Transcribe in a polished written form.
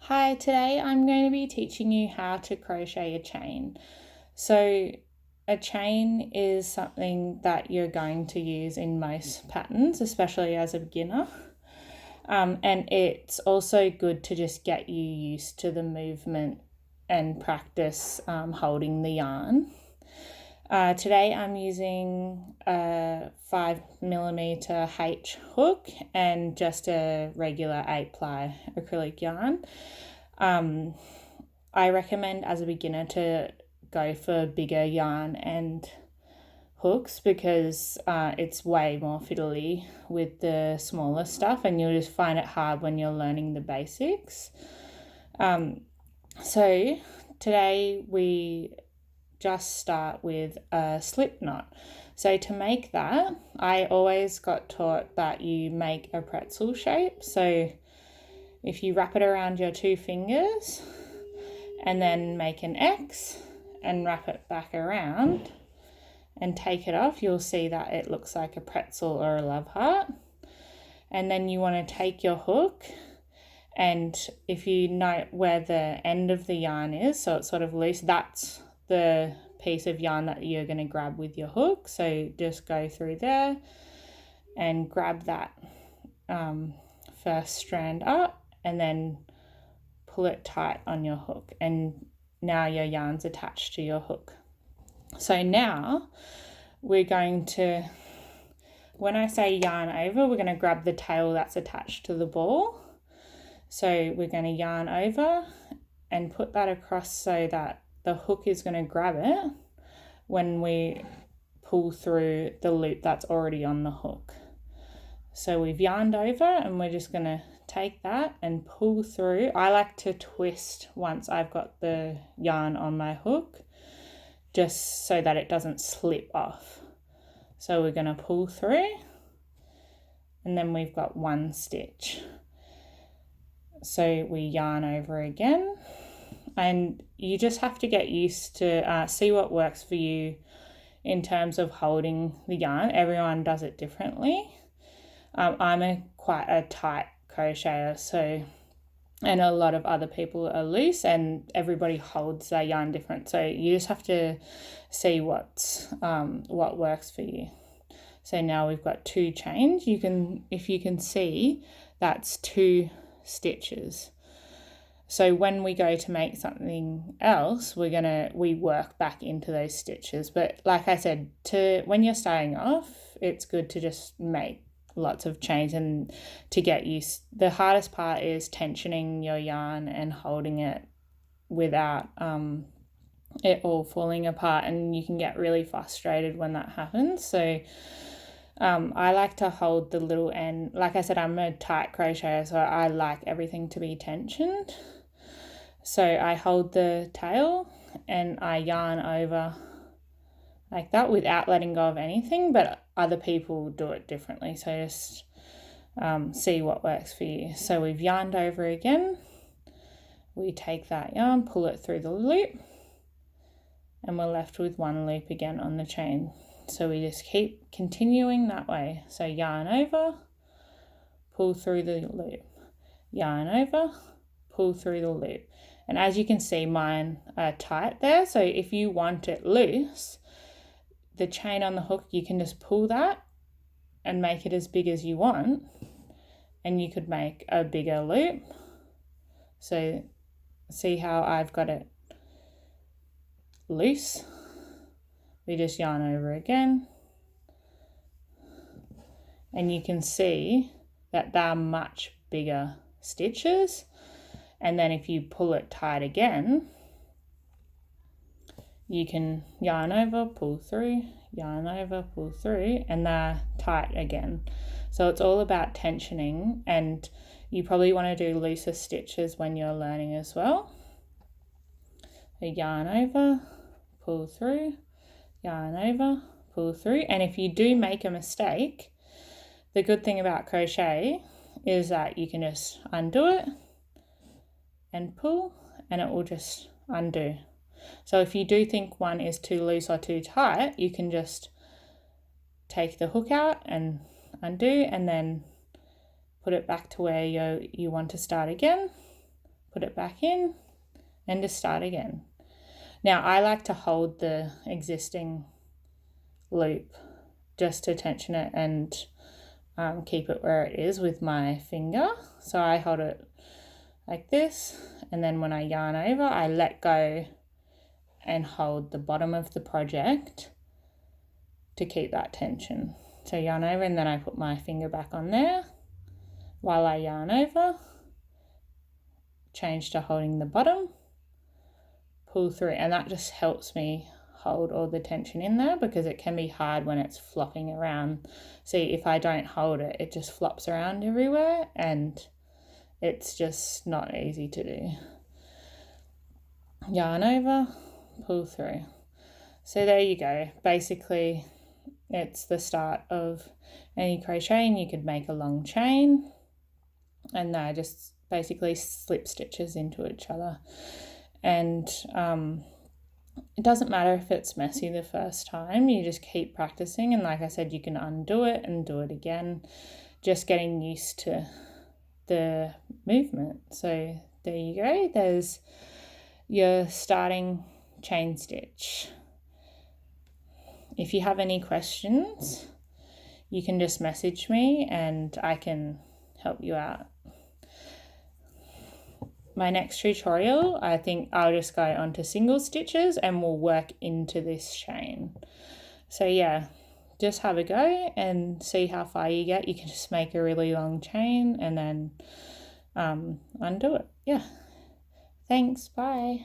Hi, today I'm going to be teaching you how to crochet a chain. So a chain is something that you're going to use in most patterns, especially as a beginner. And it's also good to just get you used to the movement and practice holding the yarn. Today I'm using a 5mm H hook and just a regular 8-ply acrylic yarn. I recommend as a beginner to go for bigger yarn and hooks because it's way more fiddly with the smaller stuff, and you'll just find it hard when you're learning the basics. So today we just start with a slip knot. So to make that, I always got taught that you make a pretzel shape. So if you wrap it around your 2 fingers and then make an X and wrap it back around and take it off, you'll see that it looks like a pretzel or a love heart. And then you want to take your hook, and if you note where the end of the yarn is, so it's sort of loose, that's the piece of yarn that you're going to grab with your hook. So just go through there and grab that first strand up and then pull it tight on your hook, and now your yarn's attached to your hook. So now we're going to, when I say yarn over, we're going to grab the tail that's attached to the ball. So we're going to yarn over and put that across so that the hook is going to grab it when we pull through the loop that's already on the hook. So we've yarned over and we're just going to take that and pull through. I like to twist once I've got the yarn on my hook, just so that it doesn't slip off. So we're going to pull through, and then we've got 1 stitch. So we yarn over again, and you just have to get used to see what works for you in terms of holding the yarn. Everyone does it differently. I'm quite a tight crocheter, so, and a lot of other people are loose, and everybody holds their yarn different. So you just have to see what works for you. So now we've got 2 chains. If you can see, that's 2 stitches. So when we go to make something else, we work back into those stitches. But like I said, when you're starting off, it's good to just make lots of chains and to get used. The hardest part is tensioning your yarn and holding it without it all falling apart, and you can get really frustrated when that happens. So I like to hold the little end. Like I said, I'm a tight crocheter, so I like everything to be tensioned. So I hold the tail and I yarn over like that without letting go of anything, but other people do it differently. So just see what works for you. So we've yarned over again. We take that yarn, pull it through the loop, and we're left with 1 loop again on the chain. So we just keep continuing that way. So yarn over, pull through the loop, yarn over, pull through the loop. And as you can see, mine are tight there. So if you want it loose, the chain on the hook, you can just pull that and make it as big as you want, and you could make a bigger loop. So see how I've got it loose? We just yarn over again, and you can see that they're much bigger stitches. And then if you pull it tight again, you can yarn over, pull through, yarn over, pull through, and they're tight again. So it's all about tensioning, and you probably want to do looser stitches when you're learning as well. So yarn over, pull through, yarn over, pull through. And if you do make a mistake, the good thing about crochet is that you can just undo it and pull, and it will just undo. So if you do think one is too loose or too tight, you can just take the hook out and undo, and then put it back to where you want to start again, put it back in, and just start again. Now I like to hold the existing loop just to tension it and keep it where it is with my finger. So I hold it like this, and then when I yarn over, I let go and hold the bottom of the project to keep that tension. So yarn over, and then I put my finger back on there while I yarn over, change to holding the bottom, pull through, and that just helps me hold all the tension in there, because it can be hard when it's flopping around. See, if I don't hold it, it just flops around everywhere, and it's just not easy to do. Yarn over, pull through. So there you go. Basically, it's the start of any crochet, and you could make a long chain, and they're just basically slip stitches into each other. And it doesn't matter if it's messy the first time, you just keep practicing, and like I said, you can undo it and do it again, just getting used to the movement. So there you go, there's your starting chain stitch. If you have any questions, you can just message me and I can help you out. My next tutorial, I think I'll just go on to single stitches and we'll work into this chain. So yeah, just have a go and see how far you get. You can just make a really long chain and then undo it. Yeah. Thanks. Bye.